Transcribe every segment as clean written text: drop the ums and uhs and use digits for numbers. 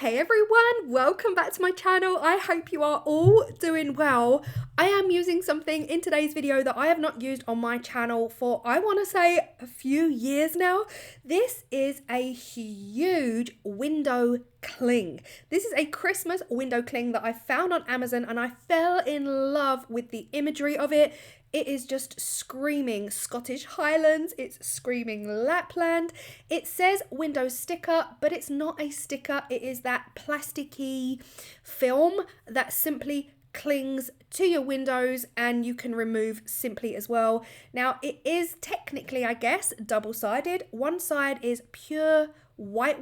Hey everyone, welcome back to my channel. I hope you are all doing well. I am using something in today's video that I have not used on my channel for, I want to say, a few years now. This is a huge window cling. This is a Christmas window cling that I found on Amazon and I fell in love with the imagery of it. It is just screaming Scottish Highlands, it's screaming Lapland. It says window sticker, but it's not a sticker. It is that plasticky film that simply clings to your windows and you can remove simply as well. Now it is technically, I guess, double-sided. One side is pure white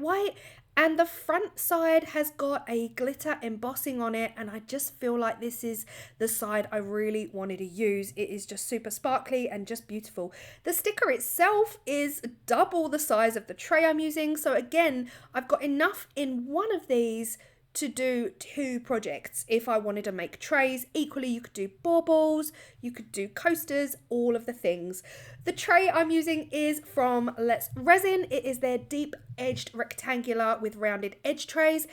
and the front side has got a glitter embossing on it, and I just feel like this is the side I really wanted to use. It is just super sparkly and just beautiful. The sticker itself is double the size of the tray I'm using, so again, I've got enough in one of these to do 2 projects. If I wanted to make trays, equally you could do baubles, you could do coasters, all of the things. The tray I'm using is from Resin. It is their deep edged rectangular with rounded edge trays.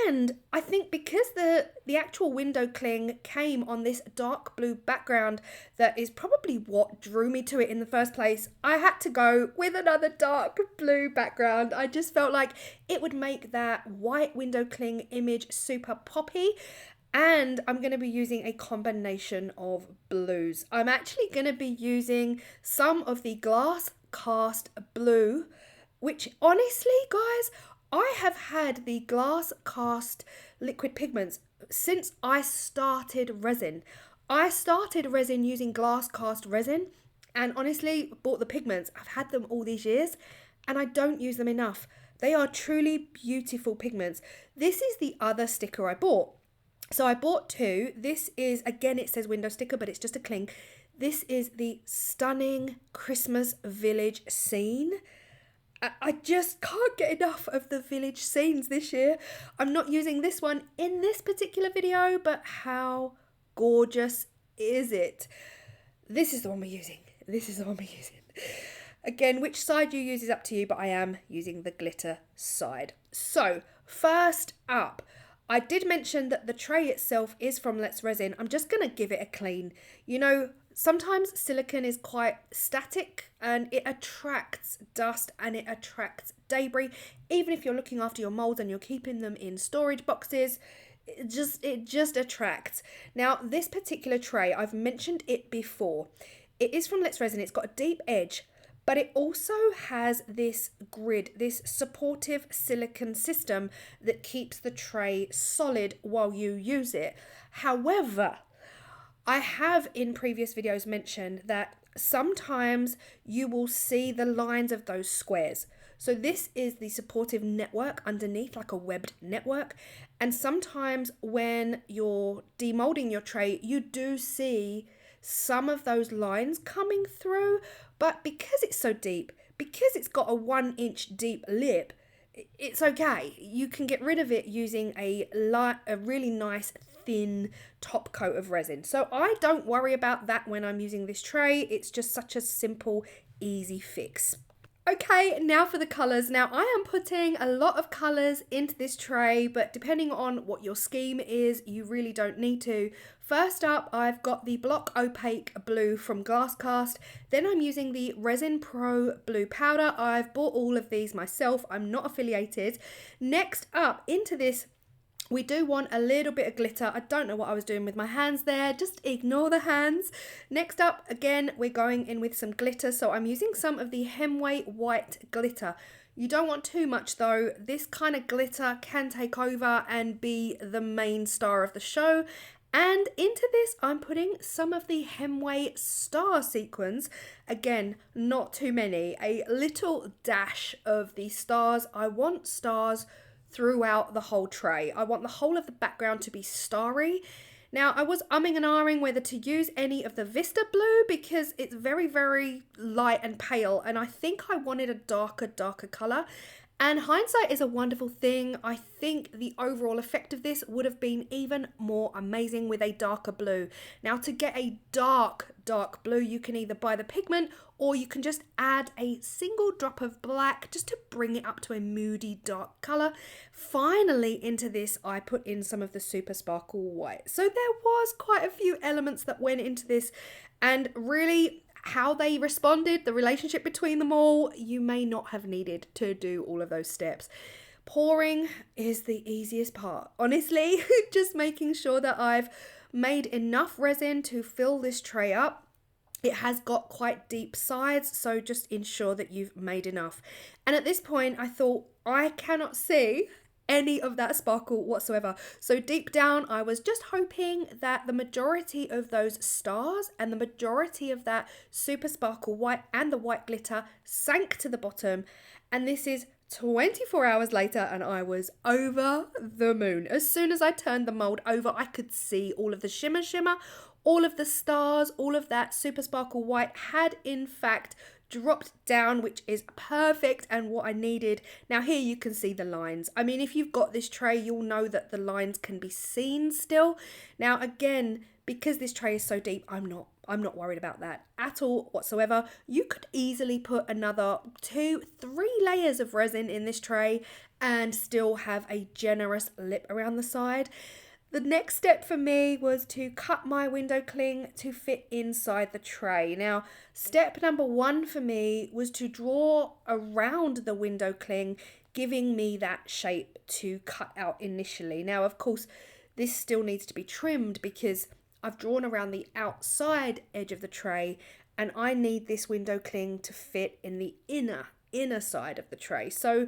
And I think because the actual window cling came on this dark blue background, that is probably what drew me to it in the first place, I had to go with another dark blue background. I just felt like it would make that white window cling image super poppy. And I'm going to be using a combination of blues. I'm actually going to be using some of the glass cast blue, which honestly, guys, I have had the glass cast liquid pigments since I started resin. I started resin using glass cast resin and honestly bought the pigments. I've had them all these years and I don't use them enough. They are truly beautiful pigments. This is the other sticker I bought. So I bought 2. This is, again, it says window sticker, but it's just a cling. This is the stunning Christmas village scene. I just can't get enough of the village scenes this year. I'm not using this one in this particular video, but how gorgeous is it? This is the one we're using. This is the one we're using. Again, which side you use is up to you, but I am using the glitter side. So, first up, I did mention that the tray itself is from Let's Resin. I'm just going to give it a clean. You know, sometimes silicone is quite static and it attracts dust and it attracts debris. Even if you're looking after your molds and you're keeping them in storage boxes, it just attracts. Now, this particular tray, I've mentioned it before. It is from Let's Resin. It's got a deep edge, but it also has this grid, this supportive silicone system that keeps the tray solid while you use it. However, I have in previous videos mentioned that sometimes you will see the lines of those squares. So this is the supportive network underneath, like a webbed network. And sometimes when you're demolding your tray, you do see some of those lines coming through, but because it's so deep, because it's got a 1-inch deep lip, it's okay. You can get rid of it using a really nice thin top coat of resin. So I don't worry about that when I'm using this tray. It's just such a simple, easy fix. Okay, now for the colours. Now I am putting a lot of colours into this tray, but depending on what your scheme is, you really don't need to. First up, I've got the Block Opaque Blue from Glasscast. Then I'm using the Resin Pro Blue Powder. I've bought all of these myself. I'm not affiliated. Next up, into this, we do want a little bit of glitter. I don't know what I was doing with my hands there. Just ignore the hands. Next up, again, we're going in with some glitter. So I'm using some of the Hemway white glitter. You don't want too much though. This kind of glitter can take over and be the main star of the show. And into this, I'm putting some of the Hemway star sequins. Again, not too many. A little dash of the stars. I want stars throughout the whole tray. I want the whole of the background to be starry. Now, I was umming and ahhing whether to use any of the Vista Blue because it's very, very light and pale, and I think I wanted a darker colour. And hindsight is a wonderful thing. I think the overall effect of this would have been even more amazing with a darker blue. Now, to get a dark blue, you can either buy the pigment or you can just add a single drop of black just to bring it up to a moody dark color. Finally, into this, I put in some of the Super Sparkle White. So there was quite a few elements that went into this, and really how they responded, the relationship between them all, you may not have needed to do all of those steps. Pouring is the easiest part, honestly. Just making sure that I've made enough resin to fill this tray up. It has got quite deep sides, so just ensure that you've made enough. And at this point, I thought, I cannot see any of that sparkle whatsoever. So deep down, I was just hoping that the majority of those stars and the majority of that Super Sparkle White and the white glitter sank to the bottom. And this is 24 hours later and I was over the moon. As soon as I turned the mold over, I could see all of the shimmer, all of the stars, all of that Super Sparkle White had in fact dropped down, which is perfect and what I needed. Now here you can see the lines. I mean, if you've got this tray, you'll know that the lines can be seen still. Now again, because this tray is so deep, I'm not worried about that at all whatsoever. You could easily put another 2-3 layers of resin in this tray and still have a generous lip around the side. The next step for me was to cut my window cling to fit inside the tray. Now, step number 1 for me was to draw around the window cling, giving me that shape to cut out initially. Now, of course, this still needs to be trimmed because I've drawn around the outside edge of the tray and I need this window cling to fit in the inner side of the tray. So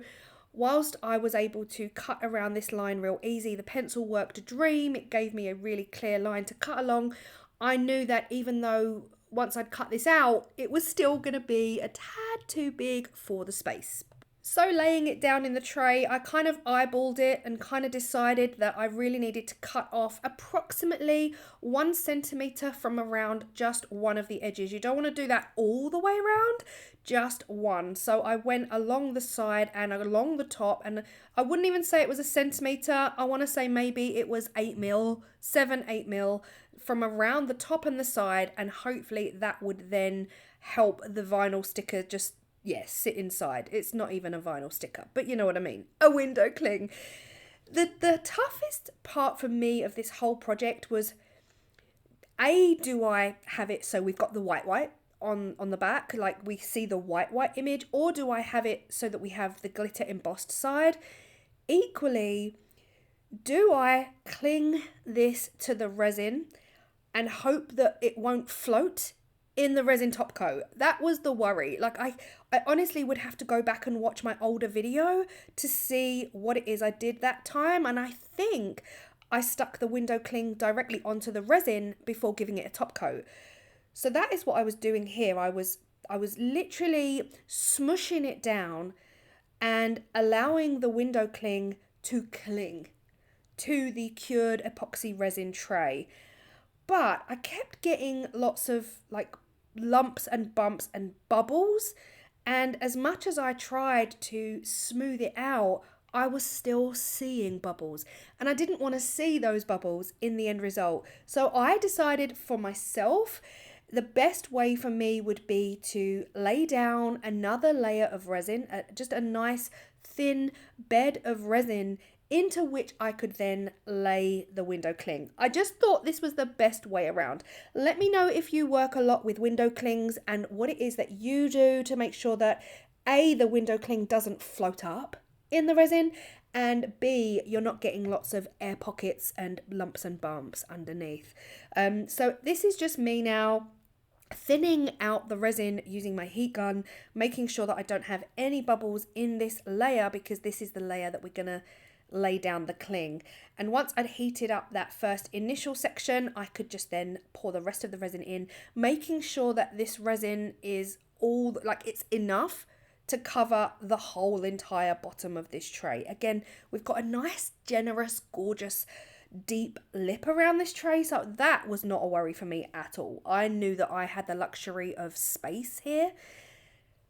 whilst I was able to cut around this line real easy, the pencil worked a dream. It gave me a really clear line to cut along. I knew that even though once I'd cut this out, it was still going to be a tad too big for the space. So laying it down in the tray, I kind of eyeballed it and kind of decided that I really needed to cut off approximately 1 centimeter from around just one of the edges. You don't want to do that all the way around, just one. So I went along the side and along the top, and I wouldn't even say it was a centimeter. I want to say maybe it was 8 mil, 7-8 mil from around the top and the side, and hopefully that would then help the vinyl sticker just sit inside. It's not even a vinyl sticker, but you know what I mean, a window cling. The toughest part for me of this whole project was, do I have it so we've got the white on the back, like we see the white image, or do I have it so that we have the glitter embossed side? Equally, do I cling this to the resin and hope that it won't float in the resin top coat? That was the worry. Like I honestly would have to go back and watch my older video to see what it is I did that time, and I think I stuck the window cling directly onto the resin before giving it a top coat. So that is what I was doing here. I was literally smushing it down and allowing the window cling to cling to the cured epoxy resin tray. But I kept getting lots of like lumps and bumps and bubbles, and as much as I tried to smooth it out, I was still seeing bubbles, and I didn't want to see those bubbles in the end result. So I decided for myself, the best way for me would be to lay down another layer of resin, just a nice thin bed of resin into which I could then lay the window cling. I just thought this was the best way around. Let me know if you work a lot with window clings and what it is that you do to make sure that A, the window cling doesn't float up in the resin, and B, you're not getting lots of air pockets and lumps and bumps underneath. So this is just me now thinning out the resin using my heat gun, making sure that I don't have any bubbles in this layer, because this is the layer that we're gonna lay down the cling. And once I'd heated up that first initial section, I could just then pour the rest of the resin in, making sure that this resin is all, like, it's enough to cover the whole entire bottom of this tray. Again, we've got a nice, generous, gorgeous, deep lip around this tray, so that was not a worry for me at all. I knew that I had the luxury of space here.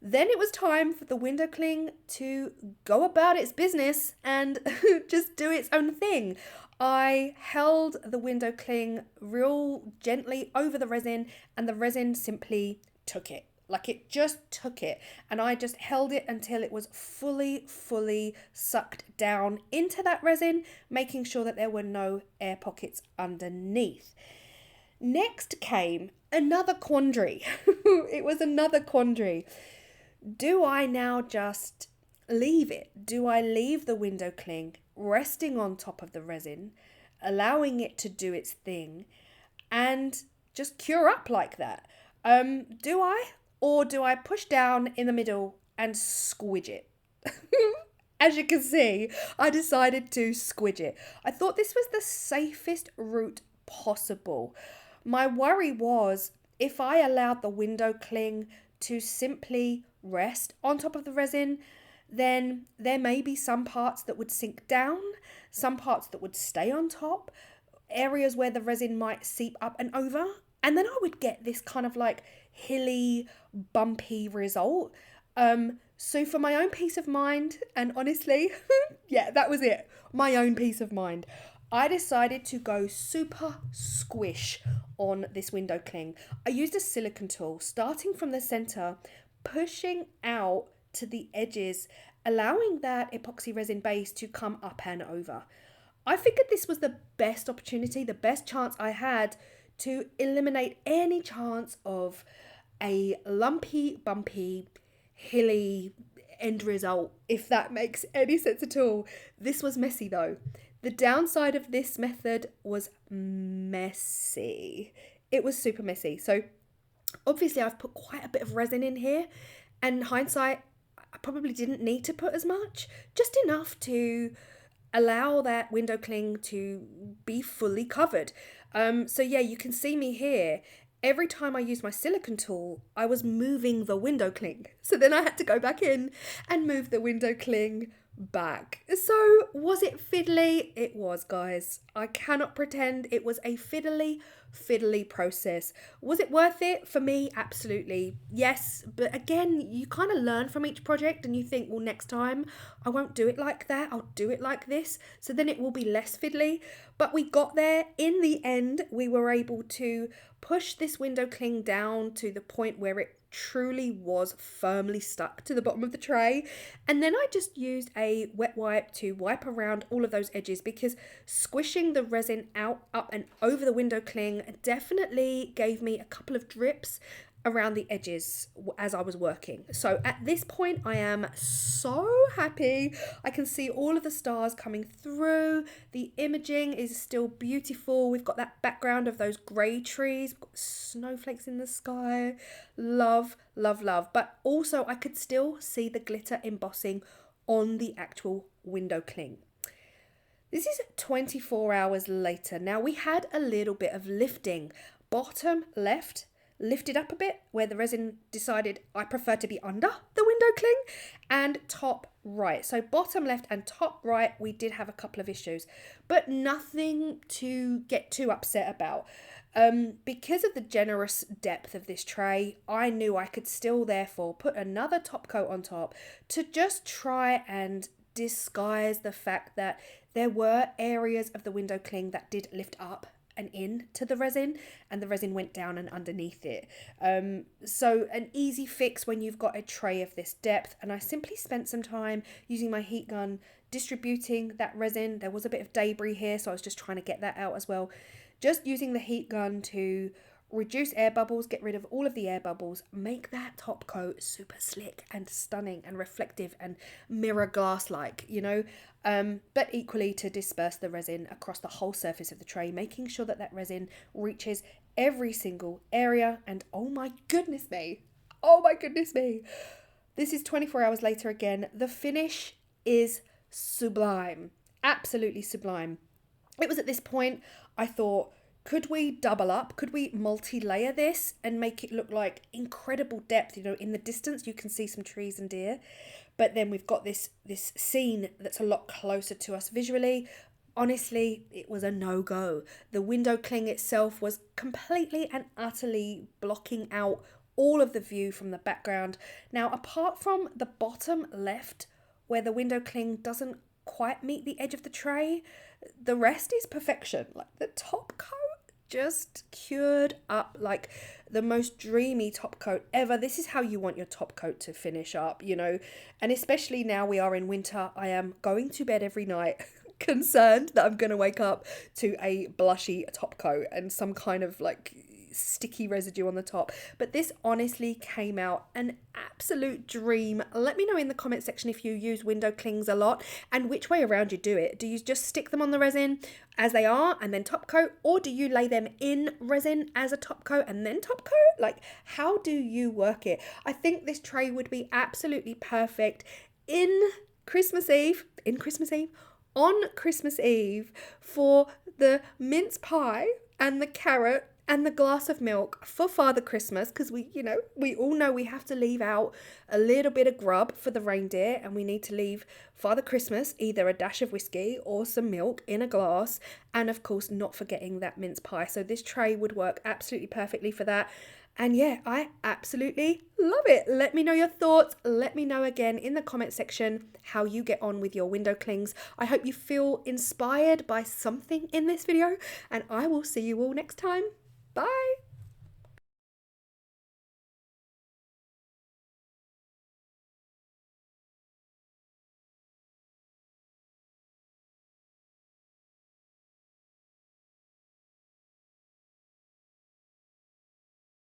Then it was time for the window cling to go about its business and just do its own thing. I held the window cling real gently over the resin, and the resin simply took it. Like, it just took it, and I just held it until it was fully sucked down into that resin, making sure that there were no air pockets underneath. Next came another quandary. It was another quandary. Do I now just leave it? Do I leave the window cling resting on top of the resin, allowing it to do its thing, and just cure up like that? Do I? Or do I push down in the middle and squidge it? As you can see, I decided to squidge it. I thought this was the safest route possible. My worry was, if I allowed the window cling to simply rest on top of the resin, then there may be some parts that would sink down, some parts that would stay on top, areas where the resin might seep up and over, and then I would get this kind of like hilly, bumpy result. So for my own peace of mind, and honestly, yeah, that was it, my own peace of mind, I decided to go super squish on this window cling. I used a silicone tool, starting from the center, pushing out to the edges, allowing that epoxy resin base to come up and over. I figured this was the best opportunity, the best chance I had to eliminate any chance of a lumpy, bumpy, hilly end result, if that makes any sense at all. This was messy though. The downside of this method was messy. It was super messy. So obviously I've put quite a bit of resin in here, and in hindsight, I probably didn't need to put as much, just enough to allow that window cling to be fully covered. So yeah, you can see me here. Every time I used my silicone tool, I was moving the window cling. So then I had to go back in and move the window cling back. So was it fiddly? It was, guys. I cannot pretend it was a fiddly process. Was it worth it? For me, absolutely yes. But again, you kind of learn from each project and you think, well, next time I won't do it like that, I'll do it like this, so then it will be less fiddly. But we got there. In the end, we were able to push this window cling down to the point where it truly was firmly stuck to the bottom of the tray, and then I just used a wet wipe to wipe around all of those edges, because squishing the resin out, up and over the window cling definitely gave me a couple of drips around the edges as I was working. So at this point I am so happy. I can see all of the stars coming through. The imaging is still beautiful. We've got that background of those grey trees. We've got snowflakes in the sky. Love, love, love. But also I could still see the glitter embossing on the actual window cling. This is 24 hours later. Now we had a little bit of lifting. Bottom left lifted up a bit where the resin decided I prefer to be under the window cling, and top right. So bottom left and top right, we did have a couple of issues, but nothing to get too upset about. Because of the generous depth of this tray, I knew I could still therefore put another top coat on top to just try and disguise the fact that there were areas of the window cling that did lift up and in to the resin, and the resin went down and underneath it. So an easy fix when you've got a tray of this depth, and I simply spent some time using my heat gun distributing that resin. There was a bit of debris here, so I was just trying to get that out as well. Just using the heat gun to reduce air bubbles, get rid of all of the air bubbles, make that top coat super slick and stunning and reflective and mirror glass like, you know, but equally to disperse the resin across the whole surface of the tray, making sure that that resin reaches every single area. And oh my goodness me, this is 24 hours later again. The finish is sublime, absolutely sublime. It was at this point I thought, could we double up? Could we multi-layer this and make it look like incredible depth? You know, in the distance you can see some trees and deer, but then we've got this scene that's a lot closer to us visually. Honestly, it was a no-go. The window cling itself was completely and utterly blocking out all of the view from the background. Now, apart from the bottom left where the window cling doesn't quite meet the edge of the tray, the rest is perfection. Like the top coat just cured up like the most dreamy top coat ever. This is how you want your top coat to finish up, you know, and especially now we are in winter, I am going to bed every night concerned that I'm going to wake up to a blushy top coat and some kind of like sticky residue on the top. But this honestly came out an absolute dream. Let me know in the comment section if you use window clings a lot and which way around you do it. Do you just stick them on the resin as they are and then top coat, or do you lay them in resin as a top coat and then top coat? Like, how do you work it? I think this tray would be absolutely perfect on Christmas Eve for the mince pie and the carrot and the glass of milk for Father Christmas, because we all know we have to leave out a little bit of grub for the reindeer, and we need to leave Father Christmas either a dash of whiskey or some milk in a glass, and of course not forgetting that mince pie. So this tray would work absolutely perfectly for that. And yeah, I absolutely love it. Let me know your thoughts. Let me know again in the comment section how you get on with your window clings. I hope you feel inspired by something in this video, and I will see you all next time. Bye.